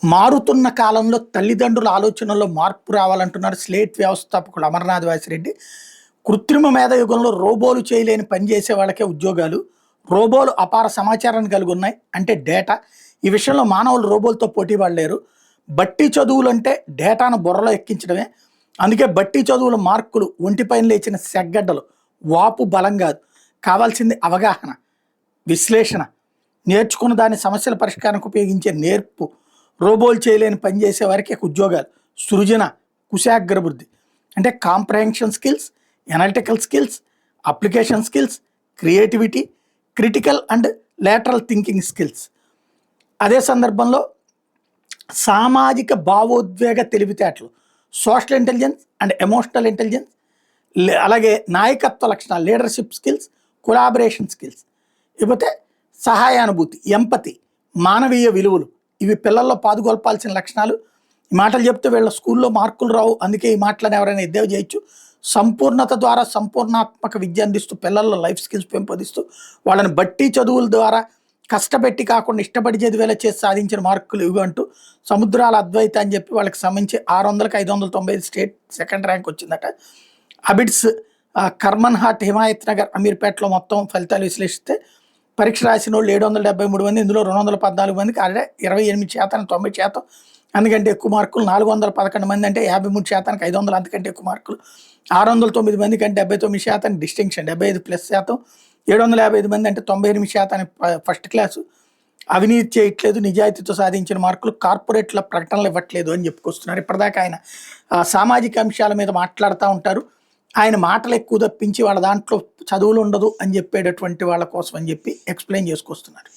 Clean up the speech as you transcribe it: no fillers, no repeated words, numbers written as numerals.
మారుతున్న కాలంలో తల్లిదండ్రుల ఆలోచనల్లో మార్పు రావాలంటున్నారు స్లేట్ వ్యవస్థాపకులు అమర్నాథ్ వాసిరెడ్డి. కృత్రిమ మేధ యుగంలో రోబోలు చేయలేని పని చేసే వాళ్ళకే ఉద్యోగాలు. రోబోలు అపార సమాచారాన్ని కలిగి ఉన్నాయి, అంటే డేటా. ఈ విషయంలో మానవులు రోబోలతో పోటీ పడలేరు. బట్టి చదువులు అంటే డేటాను బుర్రలో ఎక్కించడమే. అందుకే బట్టి చదువుల మార్కులు ఒంటిపైన లేచిన సెగ్గడ్డలు, వాపు బలం కాదు. కావాల్సింది అవగాహన, విశ్లేషణ, నేర్చుకున్న దాని సమస్యల పరిష్కారానికి ఉపయోగించే నేర్పు. రోబోలు చేయలేని పని చేసే వారికి ఉద్యోగాలు. సృజన, కుశాగ్రబుద్ధి అంటే comprehension skills, analytical skills, application skills, creativity, critical and lateral thinking skills. అదే సందర్భంలో సామాజిక భావోద్వేగ తెలివితేటలు, social intelligence and emotional intelligence, అలాగే నాయకత్వ లక్షణాలు, లీడర్షిప్ స్కిల్స్, కొలాబరేషన్ స్కిల్స్. ఇకపోతే సహాయానుభూతి, ఎంపతి, మానవీయ విలువలు. ఇవి పిల్లల్లో పాదుగొల్పాల్సిన లక్షణాలు. ఈ మాటలు చెప్తే వీళ్ళ స్కూల్లో మార్కులు రావు, అందుకే ఈ మాటలను ఎవరైనా ఎద్దేవా చేయొచ్చు. సంపూర్ణత ద్వారా సంపూర్ణాత్మక విద్య అందిస్తూ పిల్లల్లో లైఫ్ స్కిల్స్ పెంపొందిస్తూ వాళ్ళని బట్టి చదువుల ద్వారా కష్టపెట్టి కాకుండా ఇష్టపడి చదివేలా చేసి సాధించిన మార్కులు ఇవి అంటూ సముద్రాల అద్వైత అని చెప్పి వాళ్ళకి సంబంధించి 600కి 595 స్టేట్ సెకండ్ ర్యాంక్ వచ్చిందట. అబిడ్స్, కర్మన్ హాట్, హిమాయత్ నగర్, అమీర్పేటలో మొత్తం ఫలితాలు విశ్లేషిస్తే పరీక్ష రాసిన వాళ్ళు 773 మంది, ఇందులో 214 మందికి అంటే 28% 90%, అందుకంటే ఎక్కువ మార్కులు. 411 మంది అంటే 53%, 500 అంతకంటే ఎక్కువ మార్కులు. 609 మందికి అంటే 79% డిస్టింక్షన్, 75+%. 755 మంది అంటే 98% ఫస్ట్ క్లాసు. అవినీతి చేయట్లేదు, నిజాయితీతో సాధించిన మార్కులు. కార్పొరేట్ల ప్రకటనలు ఇవ్వట్లేదు అని చెప్పుకొస్తున్నారు. ఇప్పటిదాకా ఆయన సామాజిక అంశాల మీద మాట్లాడుతూ ఉంటారు. ఆయన మాటలు ఎక్కువ తప్పించి వాళ్ళ దాంట్లో చదువులు ఉండదు అని చెప్పేటటువంటి వాళ్ళ కోసం అని చెప్పి ఎక్స్ప్లెయిన్ చేసుకొస్తున్నారు.